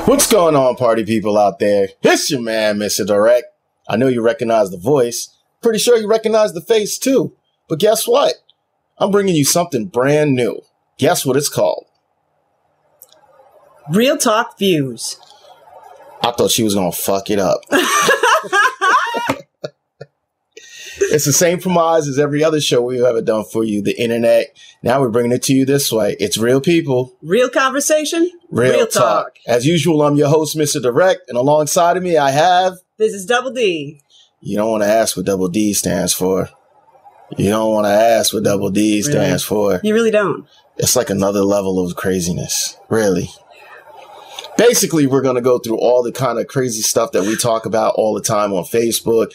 What's going on, party people out there? It's your man, Mr. Direct. I know you recognize the voice. Pretty sure you recognize the face, too. But guess what? I'm bringing you something brand new. Guess what it's called? Real Talk Views. I thought she was going to fuck it up. It's the same premise as every other show we've ever done for you, the internet. Now we're bringing it to you this way. It's real people. Real conversation. Real talk. As usual, I'm your host, Mr. Direct, and alongside of me, I have... This is Double D. You don't want to ask what Double D stands for. You don't want to ask what Double D stands for. You really don't. It's like another level of craziness. Really. Basically, we're going to go through all the kind of crazy stuff that we talk about all the time on Facebook,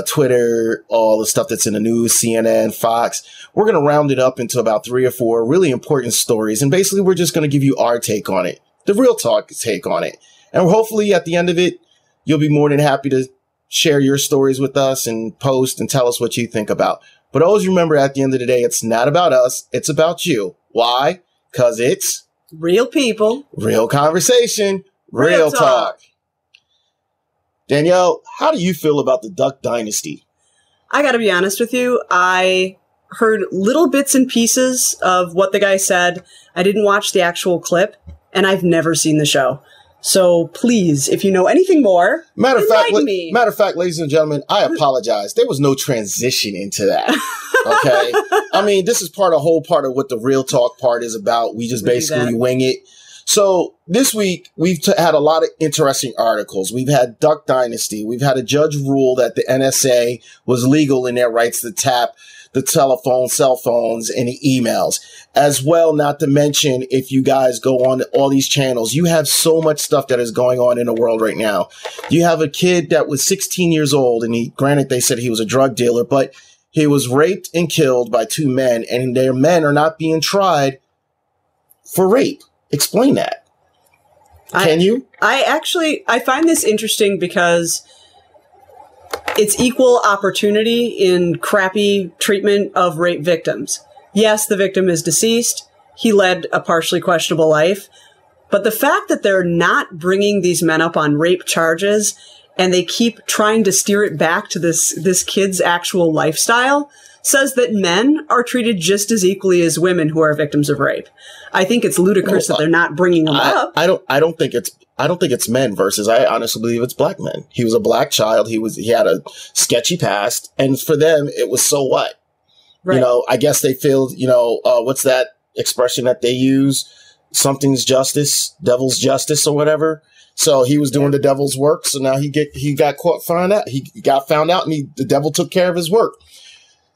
Twitter, all the stuff that's in the news, CNN, Fox. We're going to round it up into about 3 or 4 really important stories. And basically, we're just going to give you our take on it, the real talk take on it. And hopefully at the end of it, you'll be more than happy to share your stories with us and post and tell us what you think about. But always remember, at the end of the day, it's not about us. It's about you. Why? Because it's real people, real conversation, real talk. Danielle, how do you feel about the Duck Dynasty? I got to be honest with you. I heard little bits and pieces of what the guy said. I didn't watch the actual clip, and I've never seen the show. So please, if you know anything more, enlighten me. Matter of fact, ladies and gentlemen, I apologize. There was no transition into that. Okay. I mean, this is whole part of what the real talk part is about. We just basically wing it. So this week, we've had a lot of interesting articles. We've had Duck Dynasty. We've had a judge rule that the NSA was legal in their rights to tap the telephone, cell phones, and the emails. As well, not to mention, if you guys go on all these channels, you have so much stuff that is going on in the world right now. You have a kid that was 16 years old, and granted, they said he was a drug dealer, but he was raped and killed by 2 men, and their men are not being tried for rape. Explain that. Can you? I find this interesting because it's equal opportunity in crappy treatment of rape victims. Yes, the victim is deceased. He led a partially questionable life. But the fact that they're not bringing these men up on rape charges and they keep trying to steer it back to this kid's actual lifestyle says that men are treated just as equally as women who are victims of rape. I think it's ludicrous that they're not bringing them up. I don't think it's men versus. I honestly believe it's black men. He was a black child. He had a sketchy past, and for them, it was so what? Right. You know, I guess they feel. You know, what's that expression that they use? Something's justice, devil's justice, or whatever. So he was doing the devil's work. So now he got found out. He got found out, and the devil took care of his work.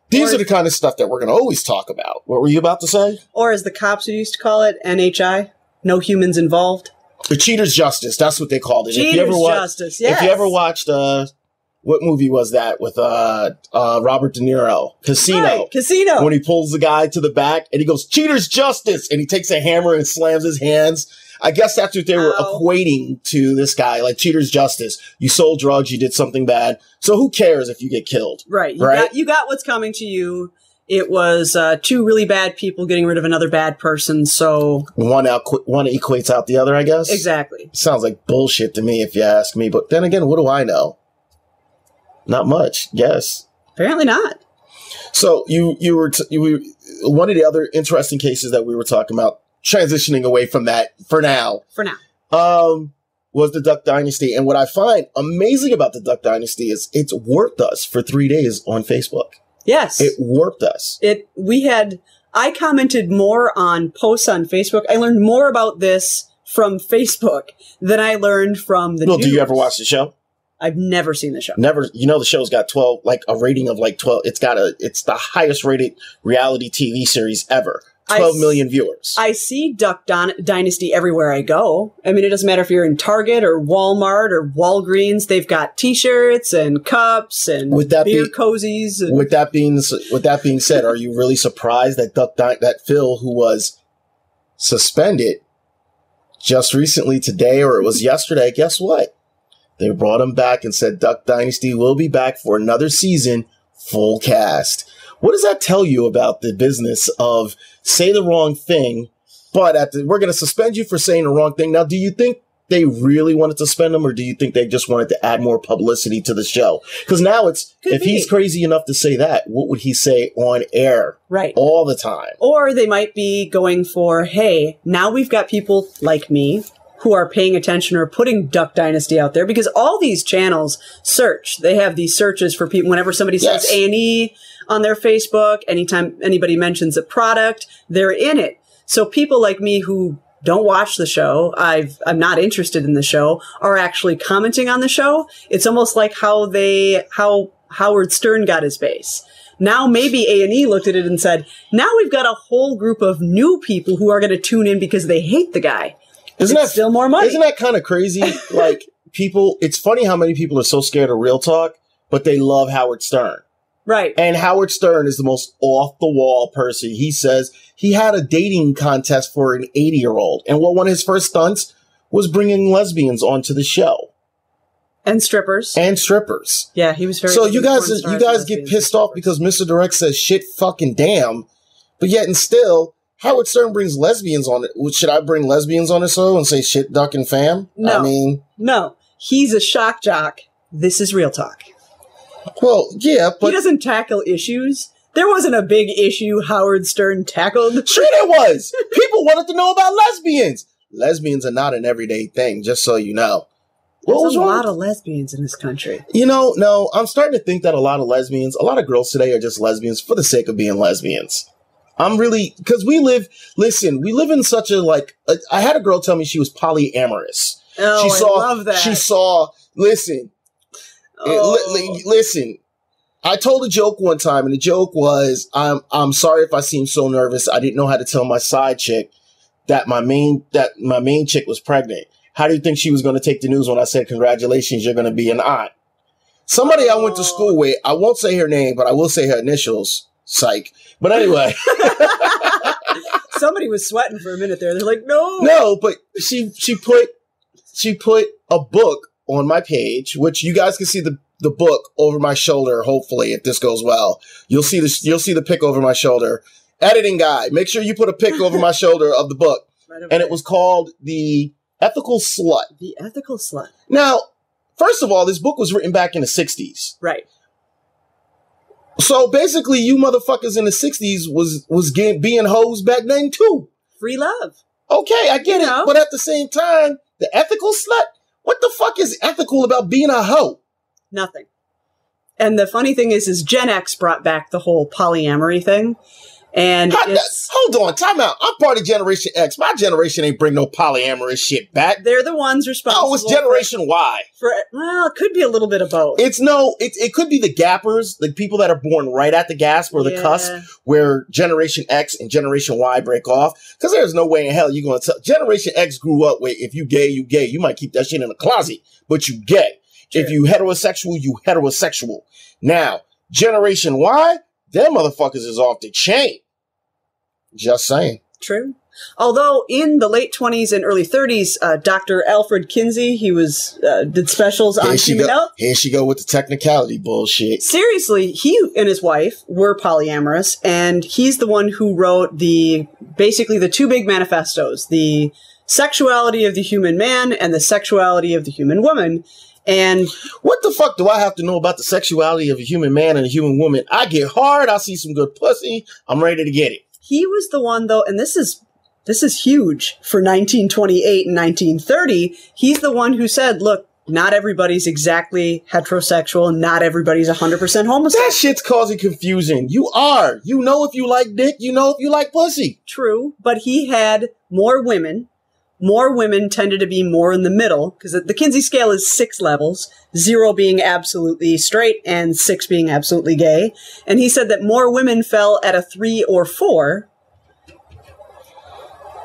These are the kind of stuff that we're going to always talk about. What were you about to say? Or as the cops used to call it, NHI, no humans involved. The cheater's justice. That's what they called it. Cheater's justice, yes. If you ever watched, what movie was that with Robert De Niro? Casino. Right, Casino. When he pulls the guy to the back and he goes, cheater's justice. And he takes a hammer and slams his hands. I guess that's what they were equating to this guy, like cheater's justice. You sold drugs, you did something bad. So who cares if you get killed? Right. You got what's coming to you. It was 2 really bad people getting rid of another bad person. So one equates out the other, I guess. Exactly. Sounds like bullshit to me, if you ask me. But then again, what do I know? Not much. Yes. Apparently not. So you were one of the other interesting cases that we were talking about, transitioning away from that for now. Was the Duck Dynasty. And what I find amazing about the Duck Dynasty is it's worked us for 3 days on Facebook. Yes. It worked us. I commented more on posts on Facebook. I learned more about this from Facebook than I learned from the news. Do you ever watch the show? I've never seen the show. Never. You know, the show's got 12, like a rating of like 12. It's the highest rated reality TV series ever. 12 million viewers. I see Duck Dynasty everywhere I go. I mean, it doesn't matter if you're in Target or Walmart or Walgreens. They've got T-shirts and cups and beer cozies. And with that being said, are you really surprised that that Phil, who was suspended just recently today, or it was yesterday, guess what? They brought him back and said Duck Dynasty will be back for another season, full cast. What does that tell you about the business of say the wrong thing, but we're going to suspend you for saying the wrong thing? Now, do you think they really wanted to spend them, or do you think they just wanted to add more publicity to the show? Because now if he's crazy enough to say that, what would he say on air? Right. All the time. Or they might be going for, hey, now we've got people like me who are paying attention or putting Duck Dynasty out there, because all these channels search. They have these searches for people. Whenever somebody says A&E on their Facebook, anytime anybody mentions a product, they're in it. So people like me who don't watch the show, I'm not interested in the show, are actually commenting on the show. It's almost like how Howard Stern got his base. Now maybe A&E looked at it and said, now we've got a whole group of new people who are going to tune in because they hate the guy. Isn't that still more money? Isn't that kind of crazy? Like, people, it's funny how many people are so scared of Real Talk, but they love Howard Stern. Right. And Howard Stern is the most off-the-wall person. He says he had a dating contest for an 80-year-old. And one of his first stunts was bringing lesbians onto the show. And strippers. Yeah, he was very... So you guys get pissed off because Mr. Direct says shit fucking damn, but yet and still... Howard Stern brings lesbians on it. Should I bring lesbians on the show and say shit, duck, and fam? No. No. He's a shock jock. This is Real Talk. Well, yeah, but... He doesn't tackle issues. There wasn't a big issue Howard Stern tackled. Sure there was. People wanted to know about lesbians. Lesbians are not an everyday thing, just so you know. There's a lot of lesbians in this country. No, I'm starting to think that a lot of girls today are just lesbians for the sake of being lesbians. Because we live in such a, I had a girl tell me she was polyamorous. Oh, I love that. Listen, I told a joke one time, and the joke was, I'm sorry if I seem so nervous. I didn't know how to tell my side chick that my main chick was pregnant. How do you think she was going to take the news when I said, congratulations, you're going to be an aunt? Somebody I went to school with, I won't say her name, but I will say her initials. Psych. But anyway. Somebody was sweating for a minute there. They're like, no. No, but she put a book on my page, which you guys can see the book over my shoulder, hopefully, if this goes well. You'll see the pic over my shoulder. Editing guy, make sure you put a pic over my shoulder of the book. Right, and it was called The Ethical Slut. The Ethical Slut. Now, first of all, this book was written back in the 60s. Right. So basically, you motherfuckers in the 60s was being hoes back then too. Free love. Okay, I get it. But at the same time, the ethical slut? What the fuck is ethical about being a hoe? Nothing. And the funny thing is Gen X brought back the whole polyamory thing. And hold on, time out. I'm part of Generation X. My generation ain't bring no polyamorous shit back. They're the ones responsible. Oh, it's Generation Y. Well, it could be a little bit of both. It could be the gappers, the people that are born right at the gasp or the cusp, where Generation X and Generation Y break off. Because there's no way in hell you're going to tell. Generation X grew up with, if you gay, you gay. You might keep that shit in the closet, but you gay. Sure. If you heterosexual, you heterosexual. Now, Generation Y, them motherfuckers is off the chain. Just saying. True. Although in the late 20s and early 30s, Dr. Alfred Kinsey, he was did specials on human health. Here she go with the technicality bullshit. Seriously, he and his wife were polyamorous, and he's the one who wrote basically the two big manifestos, the sexuality of the human man and the sexuality of the human woman. And what the fuck do I have to know about the sexuality of a human man and a human woman? I get hard. I see some good pussy. I'm ready to get it. He was the one, though, and this is huge for 1928 and 1930. He's the one who said, look, not everybody's exactly heterosexual and not everybody's 100% homosexual. That shit's causing confusion. You are. You know if you like dick. You know if you like pussy. True, but he had more women. More women tended to be more in the middle, because the Kinsey scale is 6 levels, 0 being absolutely straight and 6 being absolutely gay. And he said that more women fell at a 3 or 4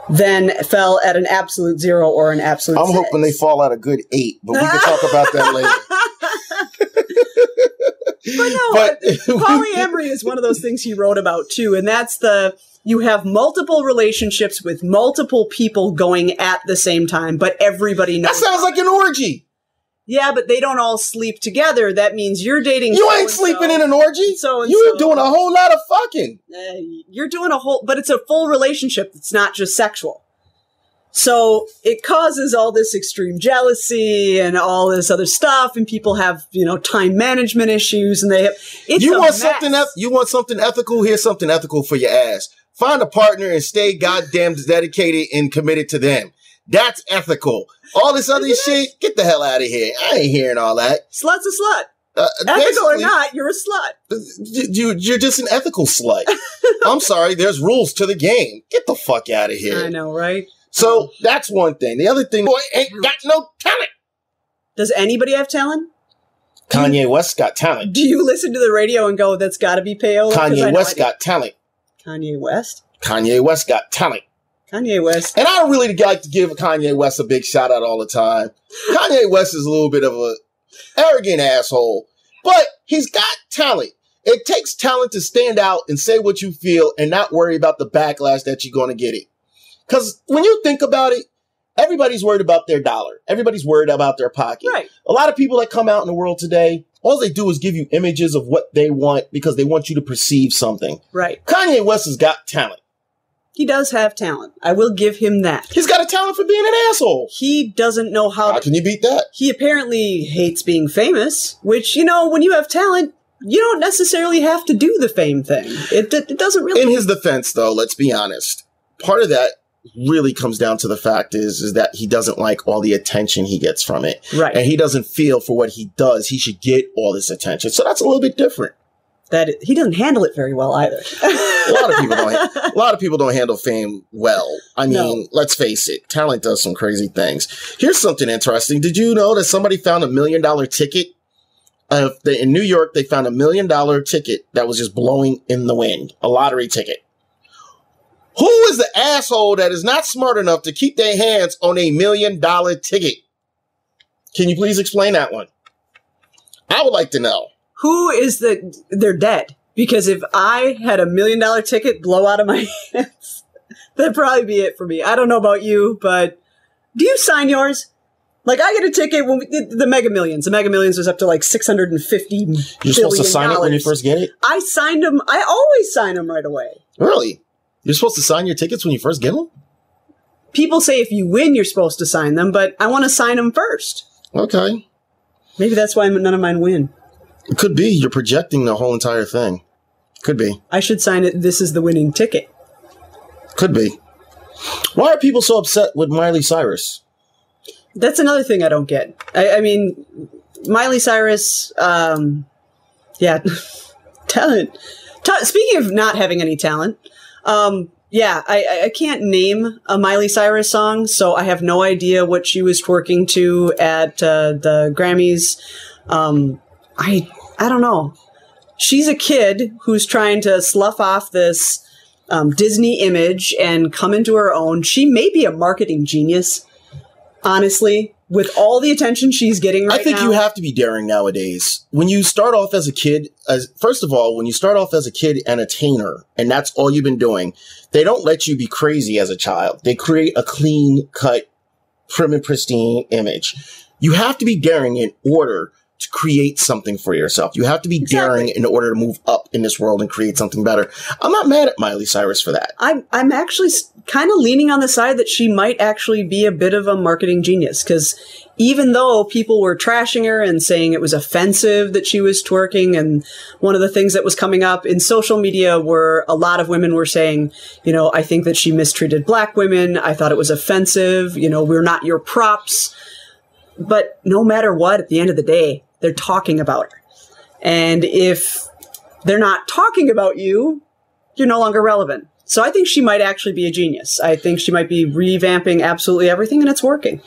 than fell at an absolute 0 or an absolute 6. I'm hoping they fall at a good 8, but we can talk about that later. But polyamory is one of those things he wrote about too, and that's you have multiple relationships with multiple people going at the same time, but everybody knows. That sounds like an orgy. Yeah, but they don't all sleep together. That means you're dating. You ain't sleeping in an orgy. You're doing a whole lot of fucking. You're doing but it's a full relationship. It's not just sexual. So it causes all this extreme jealousy and all this other stuff, and people have, time management issues, and you want something ethical? Here's something ethical for your ass. Find a partner and stay goddamn dedicated and committed to them. That's ethical. All this other shit, get the hell out of here. I ain't hearing all that. Slut's a slut. Ethical or not, you're a slut. You're just an ethical slut. I'm sorry, there's rules to the game. Get the fuck out of here. I know, right? So that's one thing. The other thing, boy, ain't got no talent. Does anybody have talent? Kanye West got talent. Do you listen to the radio and go, that's gotta be payola? Kanye West got talent. Kanye West? Kanye West got talent. Kanye West. And I don't really like to give Kanye West a big shout out all the time. Kanye West is a little bit of a arrogant asshole, but he's got talent. It takes talent to stand out and say what you feel and not worry about the backlash that you're going to get it. Because when you think about it, everybody's worried about their dollar. Everybody's worried about their pocket. Right. A lot of people that come out in the world today, all they do is give you images of what they want because they want you to perceive something. Right. Kanye West has got talent. He does have talent. I will give him that. He's got a talent for being an asshole. He doesn't know how can you beat that? He apparently hates being famous, which, when you have talent, you don't necessarily have to do the fame thing. It doesn't really... In his defense, though, let's be honest. Part of that really comes down to the fact is that he doesn't like all the attention he gets from it. Right. And he doesn't feel for what he does, he should get all this attention. So that's a little bit different. He doesn't handle it very well either. A lot of people don't handle fame well. I mean, Let's face it, talent does some crazy things. Here's something interesting. Did you know that somebody found $1 million ticket? In New York, they found $1 million ticket that was just blowing in the wind. A lottery ticket. Who is the asshole that is not smart enough to keep their hands on $1 million ticket? Can you please explain that one? I would like to know. Who is they're dead. Because if I had $1 million ticket blow out of my hands, that'd probably be it for me. I don't know about you, but do you sign yours? Like, I get a ticket when we did the Mega Millions. The Mega Millions was up to like $650 billion. You're supposed to sign it when you first get it? I signed them. I always sign them right away. Really? You're supposed to sign your tickets when you first get them? People say if you win, you're supposed to sign them, but I want to sign them first. Okay. Maybe that's why none of mine win. It could be. You're projecting the whole entire thing. Could be. I should sign it. This is the winning ticket. Could be. Why are people so upset with Miley Cyrus? That's another thing I don't get. I mean, Miley Cyrus, talent. Speaking of not having any talent, I can't name a Miley Cyrus song, so I have no idea what she was twerking to at the Grammys. I don't know. She's a kid who's trying to slough off this Disney image and come into her own. She may be a marketing genius, honestly, with all the attention she's getting right now. I think you have to be daring nowadays. When you start off as a kid, first of all, when you start off as a kid entertainer, and that's all you've been doing, they don't let you be crazy as a child. They create a clean-cut, prim and pristine image. You have to be daring in order to create something for yourself. You have to be daring in order to move up in this world and create something better. I'm not mad at Miley Cyrus for that. I'm actually kind of leaning on the side that she might actually be a bit of a marketing genius, because even though people were trashing her and saying it was offensive that she was twerking, and one of the things that was coming up in social media were a lot of women were saying, I think that she mistreated black women. I thought it was offensive. We're not your props. But no matter what, at the end of the day, they're talking about her. And if they're not talking about you, you're no longer relevant. So I think she might actually be a genius. I think she might be revamping absolutely everything, and it's working.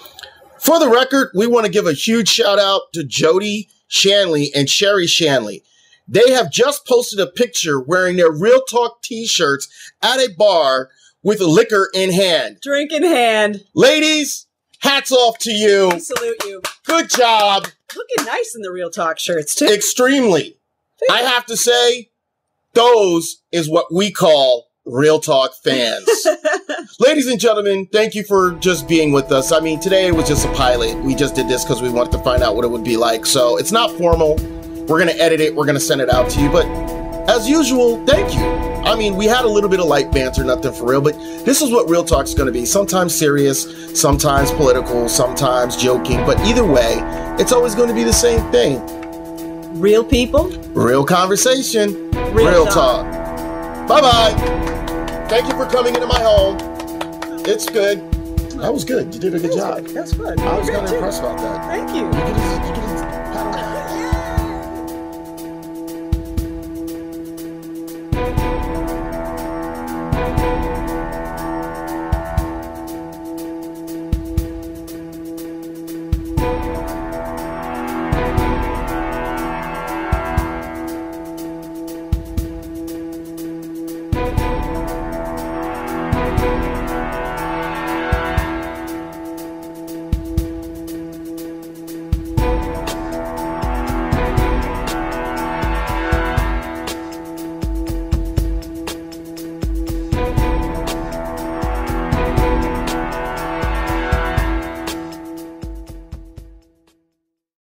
For the record, we want to give a huge shout out to Jody Shanley and Sherry Shanley. They have just posted a picture wearing their Real Talk t-shirts at a bar with liquor in hand. Drink in hand. Ladies, hats off to you. I salute you. Good job. Looking nice in the Real Talk shirts, too. Extremely. I have to say, those is what we call Real Talk fans. Ladies and gentlemen, thank you for just being with us. I mean, today was just a pilot. We just did this because we wanted to find out what it would be like. So it's not formal. We're going to edit it. We're going to send it out to you. But as usual, thank you. I mean, we had a little bit of light banter, nothing for real, but this is what Real Talk's going to be. Sometimes serious, sometimes political, sometimes joking, but either way, it's always going to be the same thing. Real people. Real conversation. Real talk. Bye-bye. Thank you for coming into my home. It's good. That was good. You did a good job. That's good. I was kind of impressed about that. Thank you. You